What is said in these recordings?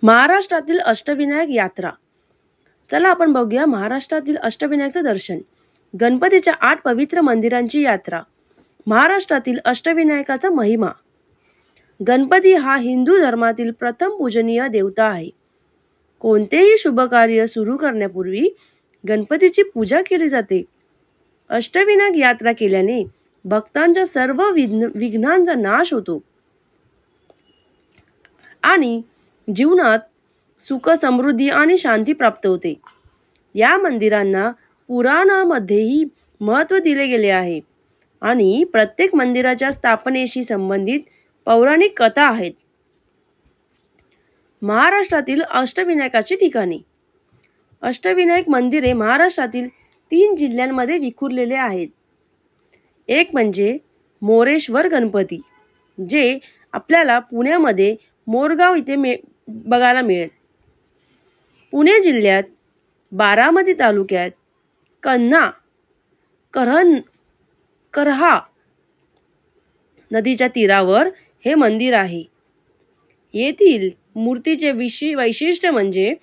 महाराष्ट्रातील अष्टविनायक यात्रा. चला आपण बघूया महाराष्ट्रातील अष्टविनायकचं दर्शन. गणपतीच्या 8 पवित्र मंदिरांची यात्रा. महाराष्ट्रातील अष्टविनायकाचा महिमा. गणपती हा हिंदू धर्मातील प्रथम पूजनीय देवता आहे. कोणतेही शुभ कार्य सुरू करण्यापूर्वी गणपतीची पूजा केली जाते. अष्टविनायक यात्रा केल्याने भक्तांच्या सर्व विघ्नांचा नाश होतो आणि जीवनात सुख, समृद्धी आणि शांती प्राप्त होते. या मंदिरांना पुराणामध्येही महत्त्व दिले गेले आहे आणि प्रत्येक मंदिराच्या स्थापनेशी संबंधित पौराणिक कथा आहेत. महाराष्ट्रातील अष्टविनायकाची ठिकाणे. अष्टविनायक मंदिरे महाराष्ट्रातील 3 जिल्ह्यांमध्ये विखुरलेले आहेत. एक म्हणजे मोरेश्वर गणपती, जे आपल्याला पुण्यामध्ये मोरगाव इथे बघायला मिळेल. पुणे जिल्ह्यात बारामती तालुक्यात करहा नदीच्या तीरावर हे मंदिर आहे. येथील मूर्तीचे वैशिष्ट्य म्हणजे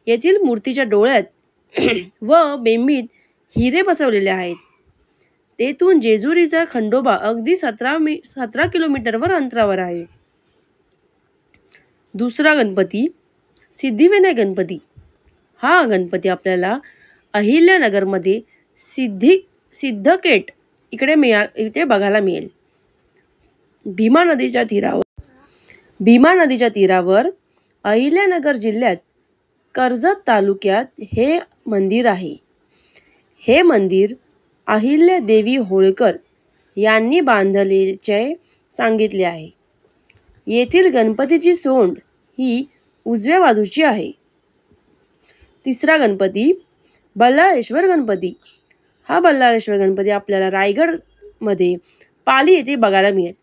येथील मूर्तीच्या डोळ्यात व बेंबीत हिरे बसवलेले आहेत. तेथून जेजुरीचा खंडोबा अगदी 17 किलोमीटरवर अंतरावर आहे. दुसरा गणपती सिद्धिविनायक गणपती. हा गणपती आपल्याला अहिल्यानगरमध्ये सिद्धकेट इथे बघायला मिळेल. भीमा नदीच्या तीरावर अहिल्यानगर जिल्ह्यात कर्जत तालुक्यात हे मंदिर आहे. हे मंदिर अहिल्यादेवी होळकर यांनी बांधल्याचे सांगितले आहे. येथील गणपतीची सोंड ही उजव्या बाजूची आहे. तिसरा गणपती बल्लाळेश्वर गणपती. हा बल्लाळेश्वर गणपती आपल्याला रायगडमध्ये पाली येथे बघायला मिळेल.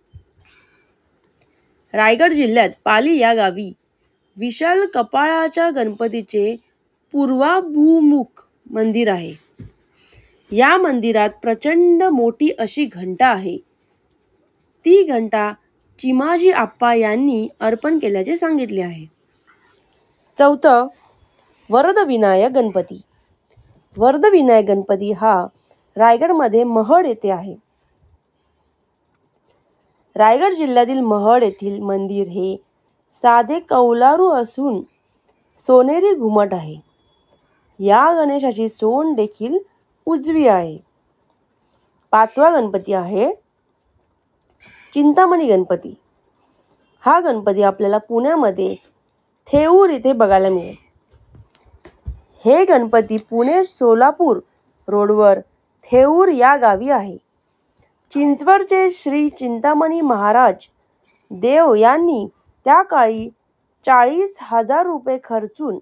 रायगड जिल्ह्यात पाली या गावी विशाल कपाळाच्या गणपतीचे पूर्वाभिमुख मंदिर आहे. या मंदिरात प्रचंड मोठी अशी घंटा आहे. ती घंटा चिमाजी आप्पा यांनी अर्पण केल्याचे सांगितले आहे. चौथं वरदविनायक गणपती. वरदविनायक गणपती हा रायगडमध्ये महड येथे आहे. रायगड जिल्ह्यातील महड येथील मंदिर हे साधे कौलारू असून सोनेरी घुमट आहे. या गणेशाची सोंड देखील उजवी आहे. पाचवा गणपती आहे चिंतामणी गणपती. हा गणपती आपल्याला पुण्यामध्ये थेऊर इथे बघायला मिळेल. हे गणपती पुणे सोलापूर रोडवर थेऊर या गावी आहे. चिंचवडचे श्री चिंतामणी महाराज देव यांनी त्या काळी 40,000 रुपये खर्चून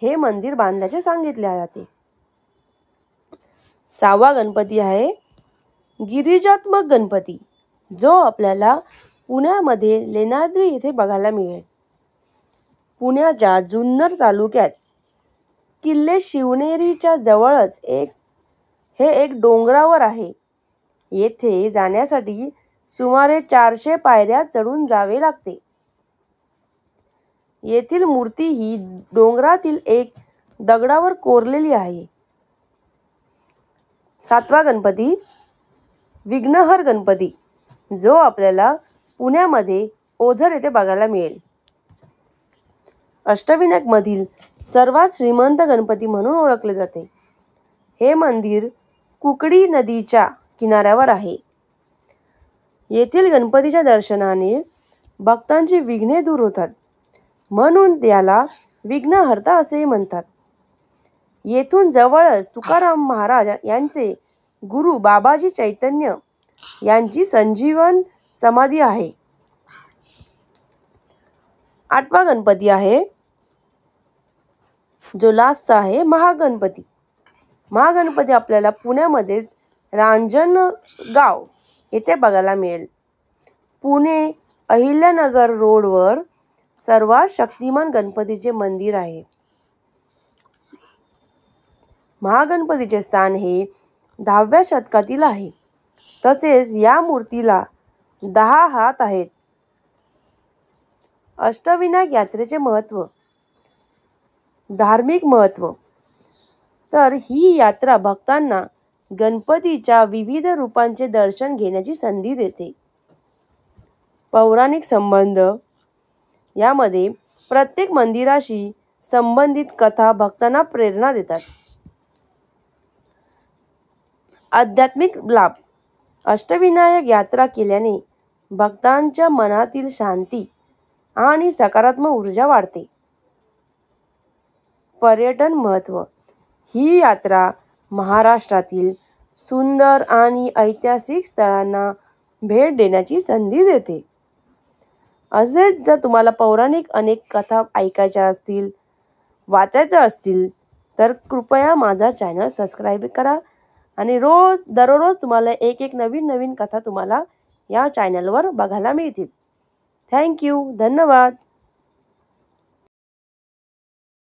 हे मंदिर बांधल्याचे सांगितले आहे. सहावा गणपती आहे गिरिजात्मक गणपती, जो आपल्याला पुण्यामध्ये लेण्याद्री येथे बघायला मिळेल. पुण्याच्या जुन्नर तालुक्यात किल्ले शिवनेरीच्या जवळच हे एक डोंगरावर आहे. येथे जाण्यासाठी सुमारे 400 पायऱ्या चढून जावे लागते. येथील मूर्ती ही डोंगरातील एक दगडावर कोरलेली आहे. सातवा गणपती विघ्नहर गणपती, जो आपल्याला पुण्यामध्ये ओझर येथे बघायला मिळेल. अष्टविनायक मधील सर्वात श्रीमंत गणपती म्हणून ओळखले जाते. हे मंदिर कुकडी नदीच्या किनाऱ्यावर आहे. येथील गणपतीच्या दर्शनाने भक्तांची विघ्ने दूर होतात, म्हणून त्याला विघ्नहर्ता असेही म्हणतात. येथून जवळच तुकाराम महाराज यांचे गुरु बाबाजी चैतन्य यांची संजीवन समाधी आहे. आठवा गणपती आहे जो लास्टचा आहे महागणपती. महागणपती आपल्याला पुण्यामध्येच रांजणगाव येथे बघायला मिळेल. पुणे अहिल्यानगर रोडवर सर्वात शक्तिमान गणपतीचे मंदिर आहे. महागणपतीचे स्थान हे 10व्या शतकातील आहे. तसेच या मूर्तीला 10 हात आहेत. अष्टविनायक यात्रेचे महत्त्व. धार्मिक महत्त्व. तर ही यात्रा भक्तांना गणपतीच्या विविध रूपांचे दर्शन घेण्याची संधी देते. पौराणिक संबंध. यामध्ये प्रत्येक मंदिराशी संबंधित कथा भक्तांना प्रेरणा देतात. आध्यात्मिक लाभ. अष्टविनायक यात्रा केल्याने भक्तांच्या मनातील शांती आणि सकारात्मक ऊर्जा वाढते. पर्यटन महत्त्व. ही यात्रा महाराष्ट्रातील सुंदर आणि ऐतिहासिक स्थळांना भेट देण्याची संधी देते. असेच जर तुम्हाला पौराणिक अनेक कथा ऐकायच्या असतील, वाचायच्या असतील, तर कृपया माझा चॅनल सबस्क्राईब करा आणि दररोज तुम्हाला एक नवीन कथा तुम्हाला या चॅनलवर बघायला मिळतील. थँक्यू. धन्यवाद.